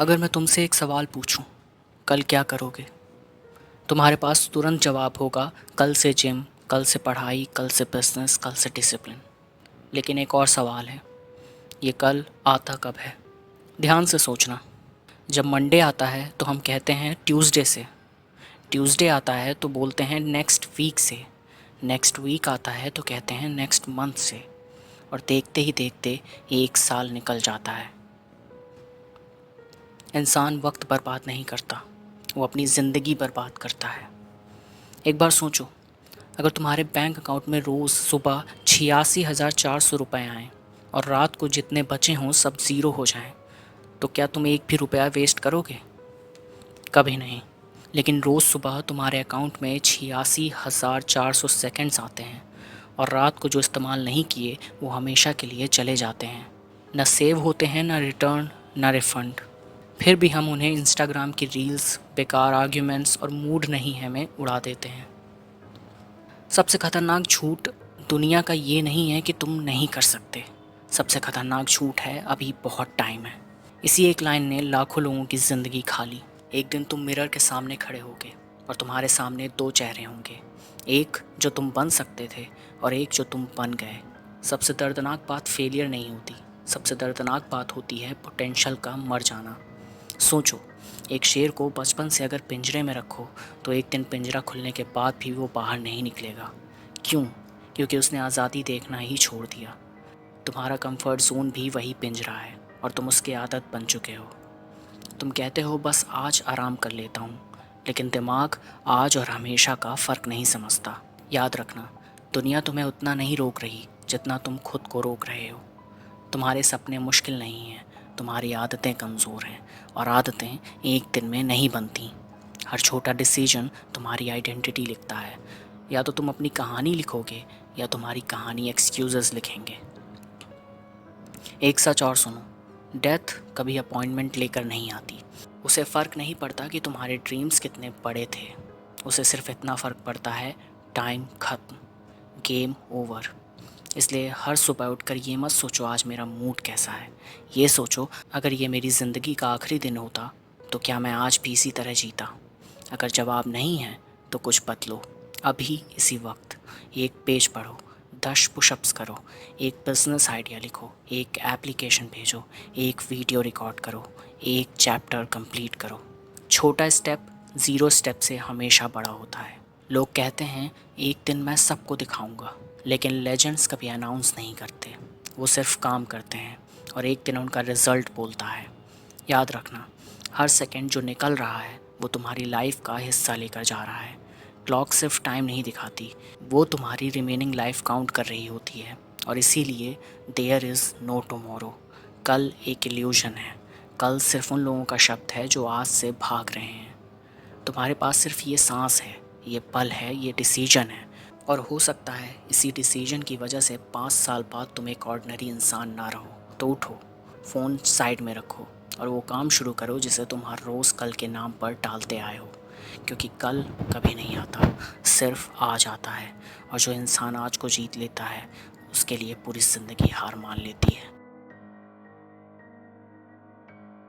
अगर मैं तुमसे एक सवाल पूछूं, कल क्या करोगे? तुम्हारे पास तुरंत जवाब होगा, कल से जिम, कल से पढ़ाई, कल से बिजनेस, कल से डिसिप्लिन। लेकिन एक और सवाल है, ये कल आता कब है? ध्यान से सोचना। जब मंडे आता है तो हम कहते हैं ट्यूसडे से, ट्यूसडे आता है तो बोलते हैं नेक्स्ट वीक से, नेक्स्ट वीक आता है तो कहते हैं नेक्स्ट मंथ से, और देखते ही देखते एक साल निकल जाता है। इंसान वक्त बर्बाद नहीं करता, वो अपनी ज़िंदगी बर्बाद करता है। एक बार सोचो, अगर तुम्हारे बैंक अकाउंट में रोज़ सुबह 86,400 रुपये आएँ और रात को जितने बचे हों सब ज़ीरो हो जाएं, तो क्या तुम एक भी रुपया वेस्ट करोगे? कभी नहीं। लेकिन रोज़ सुबह तुम्हारे अकाउंट में 86,400 सेकंड्स आते हैं और रात को जो इस्तेमाल नहीं किए वो हमेशा के लिए चले जाते हैं। न सेव होते हैं, न रिटर्न, न रिफ़ंड। फिर भी हम उन्हें इंस्टाग्राम की रील्स, बेकार आर्ग्यूमेंट्स और मूड नहीं है में उड़ा देते हैं। सबसे खतरनाक झूठ दुनिया का ये नहीं है कि तुम नहीं कर सकते। सबसे खतरनाक झूठ है अभी बहुत टाइम है। इसी एक लाइन ने लाखों लोगों की ज़िंदगी खा ली। एक दिन तुम मिरर के सामने खड़े होगे और तुम्हारे सामने दो चेहरे होंगे, एक जो तुम बन सकते थे और एक जो तुम बन गए। सबसे दर्दनाक बात फेलियर नहीं होती, सबसे दर्दनाक बात होती है पोटेंशियल का मर जाना। सोचो, एक शेर को बचपन से अगर पिंजरे में रखो तो एक दिन पिंजरा खुलने के बाद भी वो बाहर नहीं निकलेगा। क्यों? क्योंकि उसने आज़ादी देखना ही छोड़ दिया। तुम्हारा कंफर्ट जोन भी वही पिंजरा है और तुम उसकी आदत बन चुके हो। तुम कहते हो बस आज आराम कर लेता हूँ, लेकिन दिमाग आज और हमेशा का फ़र्क नहीं समझता। याद रखना, दुनिया तुम्हें उतना नहीं रोक रही जितना तुम खुद को रोक रहे हो। तुम्हारे सपने मुश्किल नहीं हैं, तुम्हारी आदतें कमज़ोर हैं, और आदतें एक दिन में नहीं बनती। हर छोटा डिसीजन तुम्हारी आइडेंटिटी लिखता है। या तो तुम अपनी कहानी लिखोगे या तुम्हारी कहानी एक्सक्यूज़ेस लिखेंगे। एक सच और सुनो, डेथ कभी अपॉइंटमेंट लेकर नहीं आती। उसे फ़र्क नहीं पड़ता कि तुम्हारे ड्रीम्स कितने बड़े थे, उसे सिर्फ इतना फ़र्क पड़ता है, टाइम ख़त्म, गेम ओवर। इसलिए हर सुबह उठकर ये मत सोचो आज मेरा मूड कैसा है, ये सोचो अगर ये मेरी ज़िंदगी का आखिरी दिन होता तो क्या मैं आज भी इसी तरह जीता। अगर जवाब नहीं है तो कुछ बदलो, अभी इसी वक्त। एक पेज पढ़ो, 10 पुशअप्स करो, एक बिज़नेस आइडिया लिखो, एक एप्लीकेशन भेजो, एक वीडियो रिकॉर्ड करो, एक चैप्टर कंप्लीट करो। छोटा स्टेप ज़ीरो स्टेप से हमेशा बड़ा होता है। लोग कहते हैं एक दिन मैं सबको दिखाऊंगा, लेकिन लेजेंड्स कभी अनाउंस नहीं करते, वो सिर्फ काम करते हैं और एक दिन उनका रिज़ल्ट बोलता है। याद रखना, हर सेकंड जो निकल रहा है वो तुम्हारी लाइफ का हिस्सा लेकर जा रहा है। क्लॉक सिर्फ टाइम नहीं दिखाती, वो तुम्हारी रिमेनिंग लाइफ काउंट कर रही होती है, और इसीलिए देयर इज़ नो टुमारो। कल एक इल्यूजन है, कल सिर्फ उन लोगों का शब्द है जो आज से भाग रहे हैं। तुम्हारे पास सिर्फ ये सांस है, ये पल है, ये डिसीजन है, और हो सकता है इसी डिसीजन की वजह से 5 साल बाद तुम एक ऑर्डिनरी इंसान ना रहो। तो उठो, फ़ोन साइड में रखो और वो काम शुरू करो जिसे तुम हर रोज़ कल के नाम पर टालते आए हो। क्योंकि कल कभी नहीं आता, सिर्फ आज आता है, और जो इंसान आज को जीत लेता है उसके लिए पूरी ज़िंदगी हार मान लेती है।